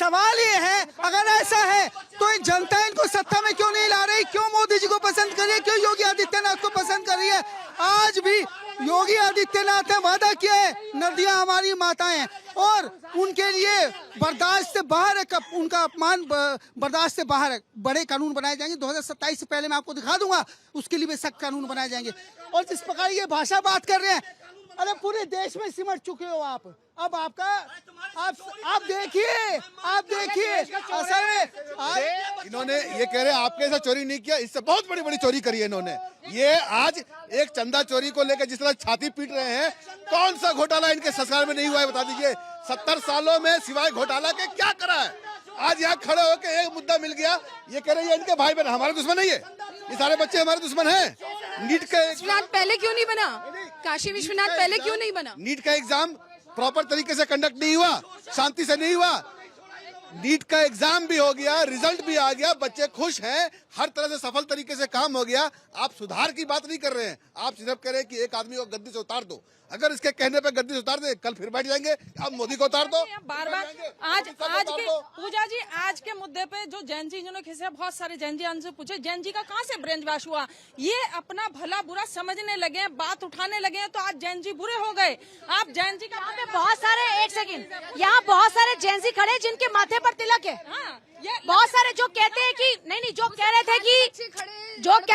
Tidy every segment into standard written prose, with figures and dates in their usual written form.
सवाल ये है, अगर ऐसा है तो जनता इनको सत्ता में क्यों नहीं ला रही? क्यों मोदी जी को पसंद कर रही है? क्यों योगी आदित्यनाथ को पसंद कर रही है? आज भी योगी आदित्यनाथ ने वादा किया है, नदियां हमारी माताएं हैं, और उनके लिए बर्दाश्त से बाहर है, उनका अपमान बर्दाश्त से बाहर है। बड़े कानून बनाए जाएंगे 2027 से पहले, मैं आपको दिखा दूंगा, उसके लिए भी सख्त कानून बनाए जाएंगे। और जिस प्रकार ये भाषा बात कर रहे हैं, अरे पूरे देश में सिमट चुके हो आप। अब आपका आप देखिए असल में इन्होंने ये कह रहे हैं आपके ऐसा चोरी नहीं किया, इससे बहुत बड़ी बड़ी चोरी करी है इन्होंने। ये आज एक चंदा चोरी को लेकर जिस तरह छाती पीट रहे हैं, कौन सा घोटाला इनके सरकार में नहीं हुआ है बता दीजिए। 70 सालों में सिवाय घोटाला के क्या करा है? आज यहाँ खड़े होकर एक मुद्दा मिल गया, ये कह रहे हैं इनके भाई बहन हमारे दुश्मन नहीं है, ये सारे बच्चे हमारे दुश्मन हैं। नीट का विश्वनाथ पहले क्यों नहीं बना? काशी विश्वनाथ पहले क्यों नहीं बना? नीट का एग्जाम प्रॉपर तरीके से कंडक्ट नहीं हुआ, शांति से नहीं हुआ। नीट का एग्जाम भी हो गया, रिजल्ट भी आ गया, बच्चे खुश हैं, हर तरह से सफल तरीके से काम हो गया। आप सुधार की बात नहीं कर रहे हैं, आप सिर्फ कह रहे हैं कि एक आदमी को गद्दी से उतार दो। अगर इसके कहने पे गद्दी से उतार दे, कल फिर बैठ जाएंगे अब मोदी को उतार दो। बार बार आज के पूजा जी, आज के मुद्दे पे जो जैन जी जिन्होंने खिसे, बहुत सारे जैन जी हमसे पूछे जैन जी का कहाँ से ब्रेन वॉश हुआ? ये अपना भला बुरा समझने लगे हैं, बात उठाने लगे हैं, तो आज जैन जी बुरे हो गए। आप जैन जी का बहुत सारे, एक सेकंड, यहाँ बहुत सारे जैन जी खड़े जिनके माथे पर तिलक है। बहुत सारे जो कहते हैं कि नहीं, जो कह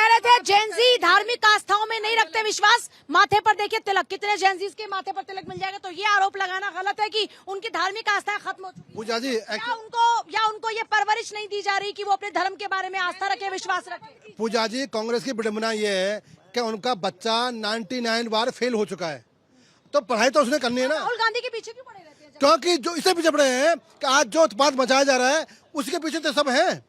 रहे थे जैन जी धार्मिक आस्थाओं में नहीं रखते विश्वास, माथे पर देखिए तिलक, कितने जैन जी के माथे पर तिलक मिल जाएगा। तो ये आरोप लगाना गलत है कि उनकी धार्मिक आस्था खत्म हो चुकी है। पूजा जी या उनको ये परवरिश नहीं दी जा रही कि वो अपने धर्म के बारे में आस्था रखे, विश्वास रखे। पूजा जी, कांग्रेस की विडंबना ये है कि उनका बच्चा 99 बार फेल हो चुका है, तो पढ़ाई तो उसने करनी है ना। राहुल गांधी के पीछे क्यों पड़े रहते हैं? क्योंकि जो इसे पीछे पड़े हैं कि आज जो उत्पाद मचाया जा रहा है उसके पीछे तो सब है।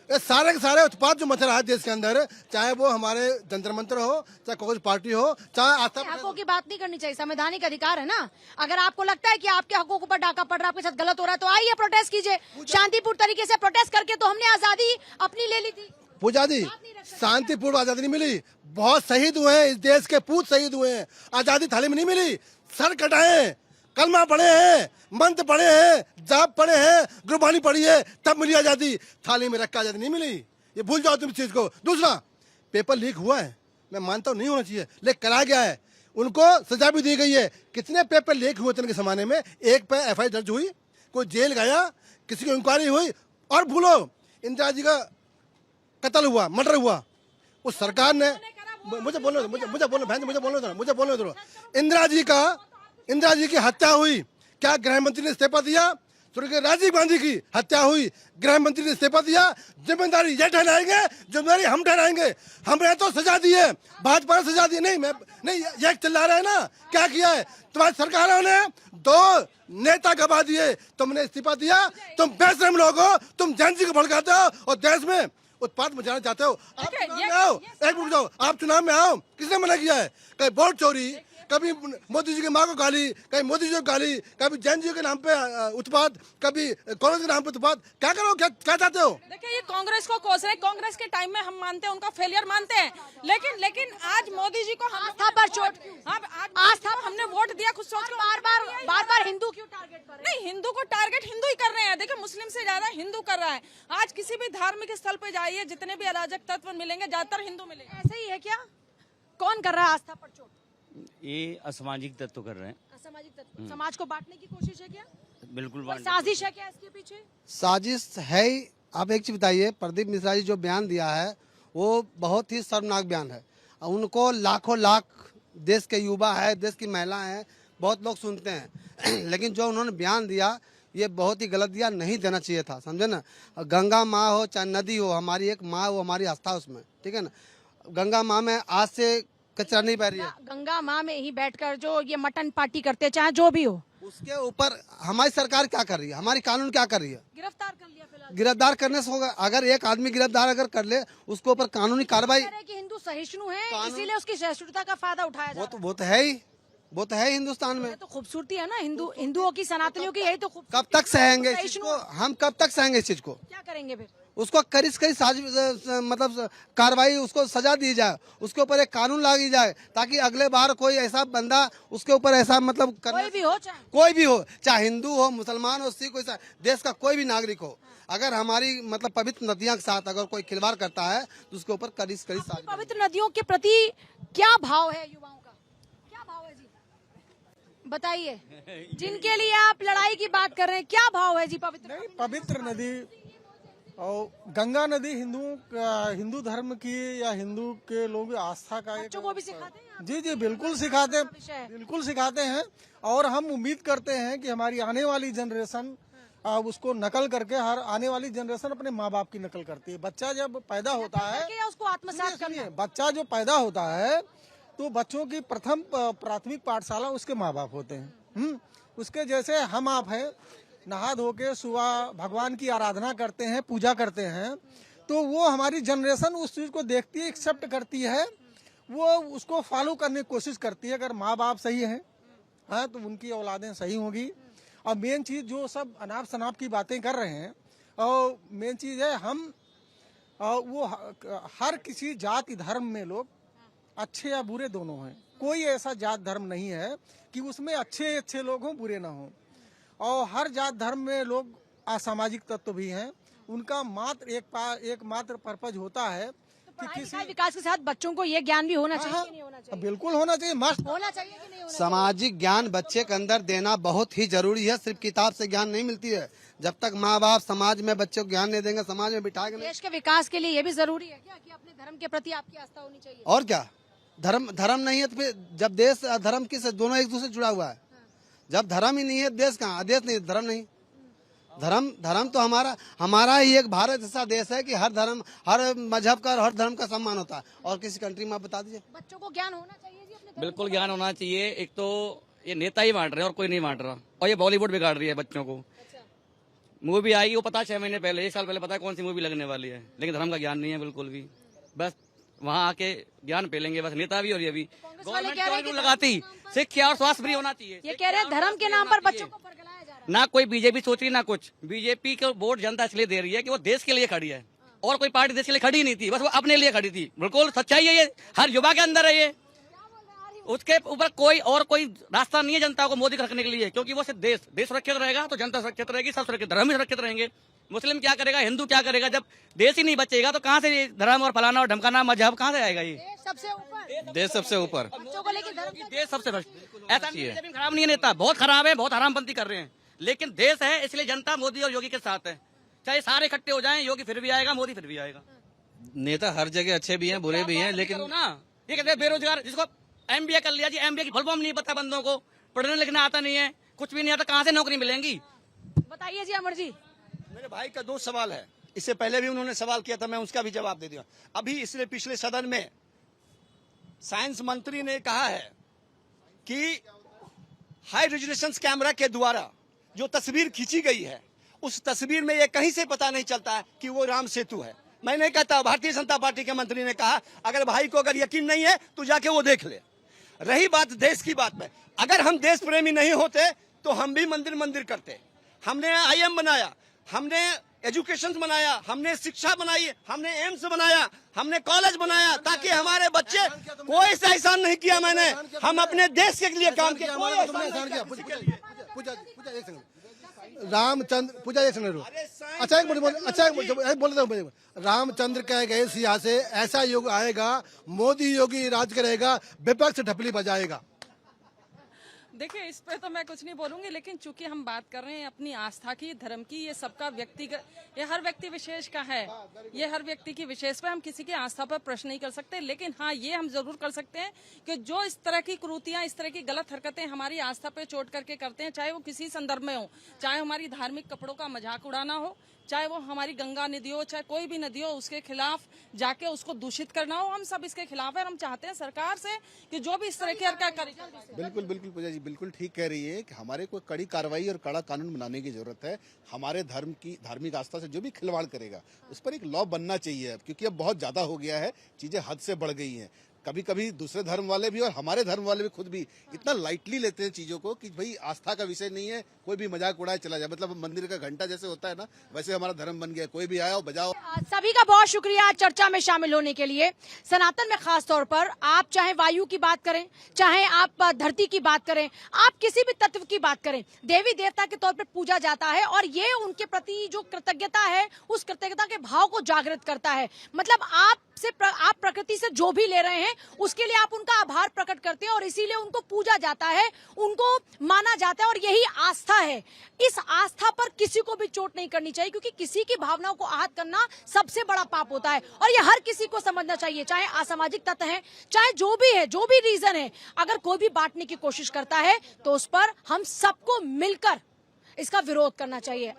ये सारे के सारे उत्पाद जो मच रहा है देश के अंदर, चाहे वो हमारे जंतर मंत्र हो, चाहे कांग्रेस पार्टी हो, चाहे आस्था। हकों की बात नहीं करनी चाहिए, संवैधानिक अधिकार है ना। अगर आपको लगता है कि आपके हकों पर डाका पड़ रहा है, आपके साथ गलत हो रहा है, तो आइए प्रोटेस्ट कीजिए। शांतिपूर्ण तरीके से प्रोटेस्ट करके तो हमने आजादी अपनी ले ली थी। पूजा जी, शांतिपूर्ण आजादी नहीं मिली, बहुत शहीद हुए हैं, इस देश के पूत शहीद हुए हैं, आजादी थाली में नहीं मिली। सर कटाए, कलमा पढ़े हैं, मंत्र पढ़े हैं, जाप पढ़े हैं, गुरबानी पढ़ी है, तब मिली आजादी। थाली में रख के आजादी नहीं मिली, ये भूल जाओ तुम इस चीज को। दूसरा, पेपर लीक हुआ है, मैं मानता हूँ नहीं होना चाहिए, लेकिन कराया गया है, उनको सजा भी दी गई है। कितने पेपर लीक हुए थे इनके जमाने में? एक पे FIR दर्ज हुई, कोई जेल गया, किसी की इंक्वायरी हुई? और भूलो, इंदिरा जी का कत्ल हुआ, मर्डर हुआ, उस सरकार ने मुझे बोलने दो। इंदिरा जी की हत्या हुई, क्या गृह मंत्री ने इस्तीफा दिया? स्वर्गीय राजीव गांधी की हत्या हुई, गृह मंत्री ने इस्तीफा दिया। जिम्मेदारी ये ठहराएंगे, जिम्मेदारी हम ठहराएंगे। हमने तो सजा दी है, भाजपा ने सजा दी नहीं, ये चिल्ला रहे हैं ना, क्या किया है तुम्हारी सरकारों ने? 2 नेता गवा दिए, तुमने इस्तीफा दिया। तुम बेशरम लोग हो, तुम जैन जी को भड़काते हो और देश में उत्पाद मचाना चाहते हो। आप चुनाव में आओ, एक मिनट जाओ, आप चुनाव में आओ, किसने मना किया है? कहीं वोट चोरी, कभी मोदी जी की माँ को गाली, कभी मोदी जी को गाली, कभी जैन जी के नाम पे उत्पाद, कभी कांग्रेस के नाम पे उत्पाद। क्या करो, क्या चाहते हो? देखिए, ये कांग्रेस को कोस रहे, कांग्रेस के टाइम में हम मानते हैं, उनका फेलियर मानते हैं, लेकिन आज मोदी जी को आस्था पर चोट, आस्था हमने वोट दिया, खुद सोच बार बार हिंदू क्यों टारगेट कर रहे हैं? नहीं, हिंदू को टारगेट हिंदू ही कर रहे हैं। देखिए, मुस्लिम से ज्यादा हिंदू कर रहा है। आज किसी भी धार्मिक स्थल पे जाइए, जितने भी अराजक तत्व मिलेंगे, ज्यादातर हिंदू मिलेंगे। ऐसे ही है क्या? कौन कर रहा है आस्था पर चोट? ये असामाजिक तत्व कर रहे हैं। असामाजिक तत्व समाज को बांटने की कोशिश है क्या? बिल्कुल साजिश है क्या इसके पीछे? साजिश है ही। आप एक चीज बताइए, प्रदीप मिश्रा जी जो बयान दिया है वो बहुत ही शर्मनाक बयान है। उनको लाखों लाख देश के युवा है, देश की महिलाएं हैं, बहुत लोग सुनते हैं लेकिन जो उन्होंने बयान दिया ये बहुत ही गलत दिया, नहीं देना चाहिए था, समझे ना। गंगा माँ हो चाहे नदी हो, हमारी एक माँ, वो हमारी आस्था उसमें, ठीक है ना। गंगा माँ में आज से कचरा नहीं बह रही है। गंगा माँ में ही बैठकर जो ये मटन पार्टी करते, चाहे जो भी हो, उसके ऊपर हमारी सरकार क्या कर रही है, हमारी कानून क्या कर रही है? गिरफ्तार कर लिया फिलहाल। गिरफ्तार करने से होगा? अगर एक आदमी गिरफ्तार अगर कर ले, उसके ऊपर कानूनी कार्रवाई। कि हिंदू सहिष्णु है, इसीलिए उसकी सहिष्णुता का फायदा उठाया जा रहा है। वो तो है ही, वो तो है हिंदुस्तान में। तो खूबसूरती है ना हिंदुओं की, सनातनियों की, यही तो कब तक सहेंगे इस चीज को? हम कब तक सहेंगे इस चीज को? क्या करेंगे फिर? उसको कड़ी से कड़ी मतलब कार्रवाई, उसको सजा दी जाए, उसके ऊपर एक कानून लाई जाए, ताकि अगले बार कोई ऐसा बंदा उसके ऊपर ऐसा मतलब कोई भी हो चाहे कोई भी हो, चाहे हिंदू हो, मुसलमान हो, सिख हो, देश का कोई भी नागरिक हो, अगर हमारी मतलब पवित्र नदियों के साथ अगर कोई खिलवाड़ करता है तो उसके ऊपर कड़ी से कड़ी सजा। पवित्र नदियों के प्रति क्या भाव है युवाओं का, क्या भाव है जी, बताइए। जिनके लिए आप लड़ाई की बात कर रहे हैं, क्या भाव है जी पवित्र नदी और गंगा नदी हिंदू धर्म की या हिंदू के लोग आस्था का बच्चों को भी सिखाते हैं? जी बिल्कुल सिखाते हैं। और हम उम्मीद करते हैं कि हमारी आने वाली जनरेशन उसको नकल करके, हर आने वाली जनरेशन अपने माँ बाप की नकल करती है। बच्चा जब पैदा होता है, उसको आत्मसात करना है। बच्चा जो पैदा होता है तो बच्चों की प्रथम प्राथमिक पाठशाला उसके माँ बाप होते हैं। उसके जैसे हम आप हैं, नहा धो के सुबह भगवान की आराधना करते हैं, पूजा करते हैं, तो वो हमारी जनरेशन उस चीज को देखती है, एक्सेप्ट करती है, वो उसको फॉलो करने की कोशिश करती है। अगर माँ बाप सही हैं तो उनकी औलादें सही होगी। और मेन चीज जो सब अनाप शनाप की बातें कर रहे हैं, और मेन चीज है हम वो हर किसी जाति धर्म में लोग अच्छे या बुरे दोनों हैं। कोई ऐसा जात धर्म नहीं है कि उसमें अच्छे लोग हों, बुरे ना हों। और हर जात धर्म में लोग असामाजिक तत्व भी हैं। उनका मात्र एकमात्र पर्पज होता है कि किसी विकास के साथ बच्चों को ये ज्ञान भी होना चाहिए कि नहीं होना चाहिए? बिल्कुल होना चाहिए, मस्ट होना चाहिए कि नहीं होना सामाजिक ज्ञान बच्चे के अंदर देना बहुत ही जरूरी है। सिर्फ किताब से ज्ञान नहीं मिलती है। जब तक माँ बाप समाज में बच्चों को ज्ञान नहीं देंगे, समाज में बिठाएंगे नहीं। देश के विकास के लिए ये भी जरूरी है क्या कि अपने धर्म के प्रति आपकी आस्था होनी चाहिए? और क्या, धर्म नहीं है तो फिर जब देश धर्म किस दोनों एक दूसरे से जुड़ा हुआ है। जब धर्म ही नहीं है, देश कहाँ, देश नहीं, धर्म नहीं। धर्म तो हमारा ही एक भारत ऐसा देश है कि हर धर्म, हर मजहब का और हर धर्म का सम्मान होता है। और किसी कंट्री में आप बता दीजिए। बच्चों को ज्ञान होना चाहिए जी अपने बिल्कुल ज्ञान होना चाहिए। एक तो ये नेता ही बांट रहे हैं और कोई नहीं बांट रहा, और ये बॉलीवुड बिगाड़ रही है बच्चों को। मूवी आई वो पता 6 महीने पहले, 1 साल पहले पता है कौन सी मूवी लगने वाली है, लेकिन धर्म का ज्ञान नहीं है बिल्कुल भी। बस वहाँ आके ज्ञान पेलेंगे बस नेता भी और ये भी। गवर्नमेंट क्यों लगाती, शिक्षा और स्वास्थ्य फ्री होना चाहिए। ये कह रहे हैं धर्म के नाम पर बच्चों को पकड़ाया जा रहा है। ना कोई बीजेपी सोच रही ना कुछ। बीजेपी को वोट जनता इसलिए दे रही है कि वो देश के लिए खड़ी है, और कोई पार्टी देश के लिए खड़ी नहीं थी, बस वो अपने लिए खड़ी थी। बिल्कुल सच्चाई है, ये हर युवा के अंदर है ये। उसके ऊपर कोई रास्ता नहीं है जनता को मोदी को रखने के लिए, क्योंकि वो सिर्फ देश सुरक्षित रहेगा तो जनता सुरक्षित रहेगी, सब सुरक्षित, धर्म भी सुरक्षित रहेंगे। मुस्लिम क्या करेगा, हिंदू क्या करेगा? जब देश ही नहीं बचेगा तो कहाँ से धर्म और फलाना और ढमकाना मजहब कहाँ से आएगा? ये सबसे ऊपर देश सबसे ऊपर, बच्चों को लेकर धर्म देश सबसे ऐसा नहीं है। खराब नहीं है नेता, बहुत खराब है, बहुत हरामपंथी कर रहे हैं, लेकिन देश है इसलिए जनता मोदी और योगी के साथ है। चाहे सारे इकट्ठे हो जाएं, योगी फिर भी आएगा, मोदी फिर भी आएगा। नेता हर जगह अच्छे भी हैं, बुरे भी हैं, लेकिन ना ये कहते हैं बेरोजगार, जिसको MBA कर लिया जी, MBA की फुल फॉर्म नहीं पता बंदों को, पढ़ने लिखना आता नहीं है, कुछ भी नहीं आता, कहाँ से नौकरी मिलेंगी? बताइए जी अमर जी। मेरे भाई का 2 सवाल है। इससे पहले भी उन्होंने सवाल किया था, मैं उसका भी जवाब दे दिया। अभी इसलिए पिछले सदन में साइंस मंत्री ने कहा है कि हाई रेजोल्यूशन कैमरा के द्वारा जो तस्वीर खींची गई है, उस तस्वीर में ये कहीं से पता नहीं चलता है कि वो राम सेतु है। मैं नहीं कहता, भारतीय जनता पार्टी के मंत्री ने कहा अगर भाई को अगर यकीन नहीं है तो जाके वो देख ले। रही बात देश की बात में, अगर हम देश प्रेमी नहीं होते तो हम भी मंदिर करते। हमने IIM बनाया, हमने एजुकेशन बनाया, हमने शिक्षा बनाई, हमने एम्स बनाया, हमने कॉलेज बनाया, ताकि हमारे बच्चे, कोई सा एहसान नहीं किया मैंने, हम अपने देश के लिए काम किया। रामचंद्र पूजा एक सेकंड, अच्छा एक बोल रहा हूँ। रामचंद्र कह गए सिया से ऐसा युग आएगा, मोदी योगी राज करेगा, विपक्ष ढपली बजाएगा। देखिए इस पे तो मैं कुछ नहीं बोलूंगी, लेकिन चूंकि हम बात कर रहे हैं अपनी आस्था की, धर्म की, ये सबका व्यक्तिगत, ये हर व्यक्ति विशेष का है, ये हर व्यक्ति की विशेष पे हम किसी की आस्था पर प्रश्न नहीं कर सकते। लेकिन हाँ, ये हम जरूर कर सकते हैं कि जो इस तरह की कुरीतियां, इस तरह की गलत हरकतें हमारी आस्था पे चोट करके करते हैं, चाहे वो किसी संदर्भ में हो, चाहे हमारी धार्मिक कपड़ों का मजाक उड़ाना हो, चाहे वो हमारी गंगा नदी हो, चाहे कोई भी नदी हो, उसके खिलाफ जाके उसको दूषित करना हो, हम सब इसके खिलाफ है। हम चाहते हैं सरकार से कि जो भी इस तरह की हरकत करे। बिल्कुल पूजा जी बिल्कुल ठीक कह रही है कि हमारे को कड़ी कार्रवाई और कड़ा कानून बनाने की जरूरत है। हमारे धर्म की धार्मिक आस्था से जो भी खिलवाड़ करेगा उस पर एक लॉ बनना चाहिए अब, क्योंकि अब बहुत ज्यादा हो गया है, चीजें हद से बढ़ गई हैं। कभी कभी दूसरे धर्म वाले भी और हमारे धर्म वाले भी खुद भी इतना लाइटली लेते हैं चीजों को कि भाई आस्था का विषय नहीं है, कोई भी मजाक उड़ाए चला जाए। मतलब मंदिर का घंटा जैसे होता है ना, वैसे हमारा धर्म बन गया, कोई भी आया हो बजाओ। सभी का बहुत शुक्रिया चर्चा में शामिल होने के लिए। सनातन में खास तौर पर आप चाहे वायु की बात करें, चाहे आप धरती की बात करें, आप किसी भी तत्व की बात करें, देवी देवता के तौर पर पूजा जाता है और ये उनके प्रति जो कृतज्ञता है उस कृतज्ञता के भाव को जागृत करता है। मतलब आप प्रकृति से जो भी ले रहे हैं उसके लिए आप उनका आभार प्रकट करते हैं और इसीलिए उनको पूजा जाता है, उनको माना जाता है और यही आस्था है। इस आस्था पर किसी को भी चोट नहीं करनी चाहिए क्योंकि किसी की भावनाओं को आहत करना सबसे बड़ा पाप होता है और ये हर किसी को समझना चाहिए, चाहे असामाजिक तत्व है, चाहे जो भी है, जो भी रीजन है। अगर कोई भी बांटने की कोशिश करता है तो उस पर हम सबको मिलकर इसका विरोध करना चाहिए।